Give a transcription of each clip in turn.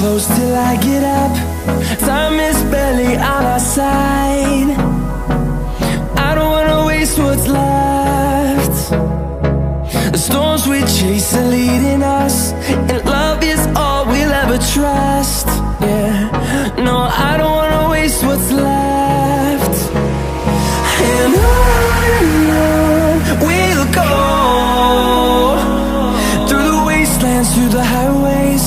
close till I get up. Time is barely on our side. I don't wanna waste what's left. The storms we chase are leading us, and love is all we'll ever trust. Yeah, no, I don't wanna waste what's left. And on we'll go, through the wastelands, through the highways,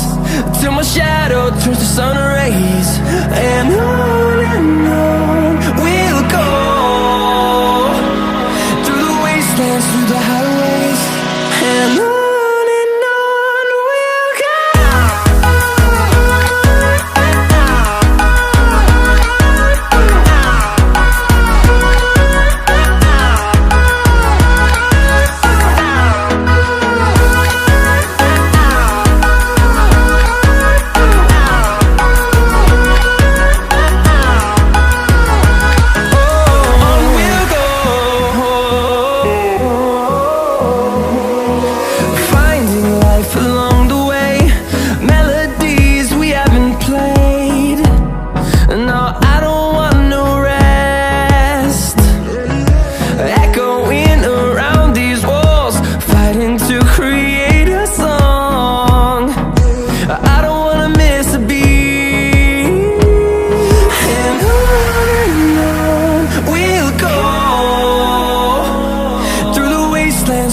till my shadow turns to sun rays. And on we'll go, through the wastelands, through the highways, and on we'll go.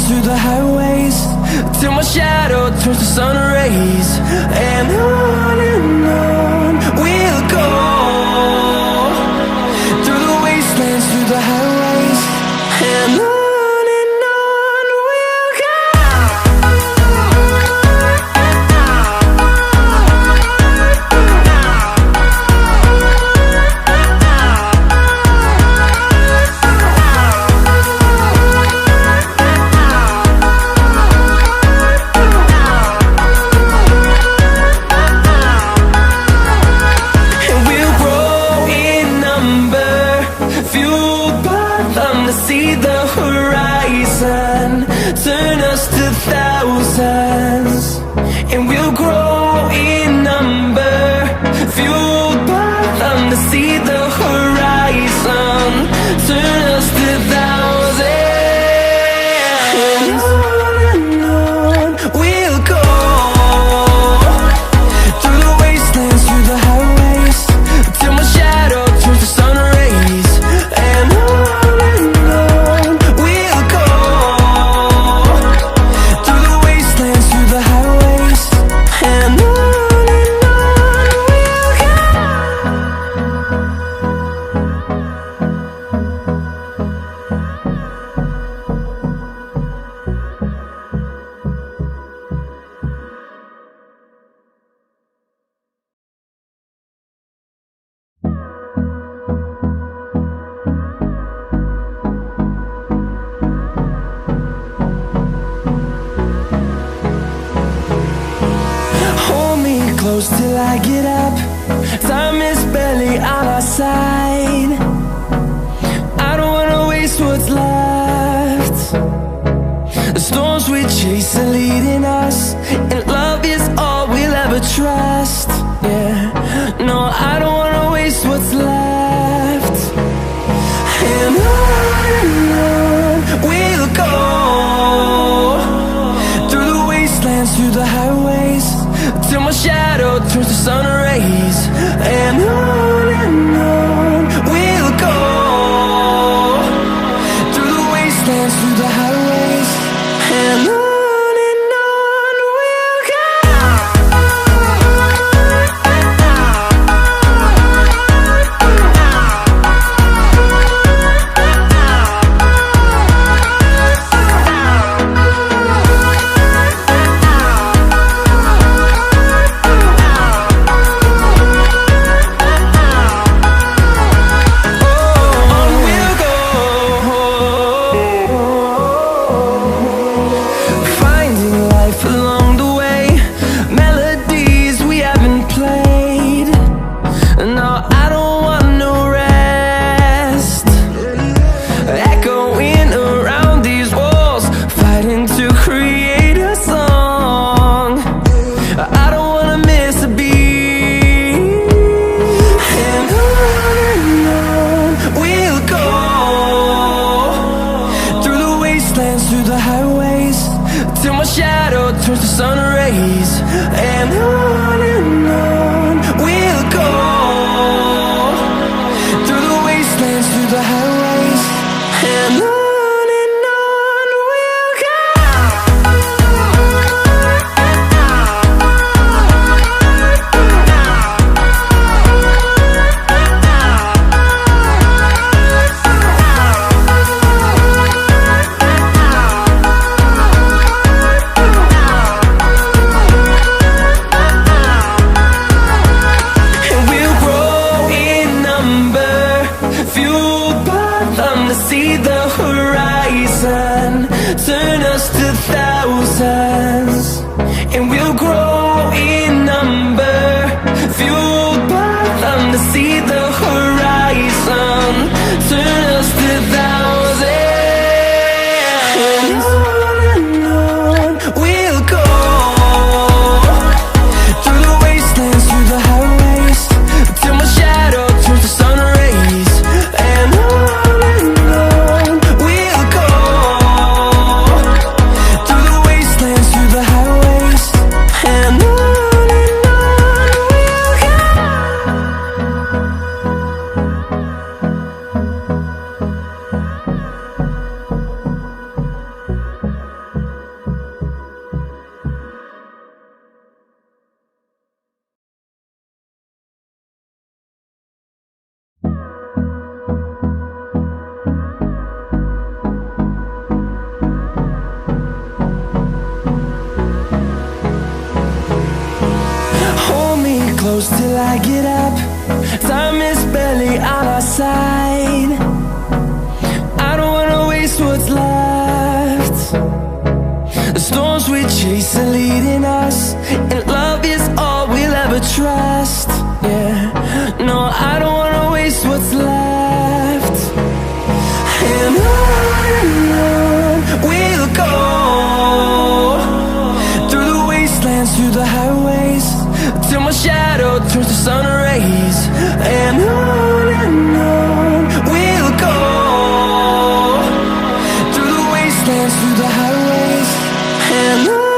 Through the highways, till my shadow turns to sun rays. And on we'll go, through the wastelands, through the highways, and on we'll go. See the horizon turn us to thousands, and we'll grow in number, fueled by them. To see the horizon turn us to thousands, and on we'll go, through the wastelands, through the highways, till my shadow turns to sun rays. And close till I get up. Time is barely on our side. I don't wanna waste what's left. The storms we chase are leading us, and love is all we'll ever trust. Yeah, no, I don't wanna waste what's left. And on we'll go, through the wastelands, through the highways, till my shadow turns to sun rays. And on we'll go, through the wastelands, through the highways, and on we'll go. through the highways, till my shadow turns to sun rays. And on we'll go, through the wastelands, through the highways. And on we'll go. See the horizon turn us to thousands, and we'll grow in number, fueled by them. To see the horizon turn us to thousands, and on we'll go, through the wastelands, through the highways, till my shadow turns to sun rays. And close till I get up. Time is barely on our side. I don't wanna waste what's left. The storms we chase are leading us, and love is all we'll ever trust. Yeah, no, I don't wanna waste what's left. And on we'll go, through the wastelands, through the highways, till my shadow turns to sun rays. And on we'll go, through the wastelands, through the highways. And on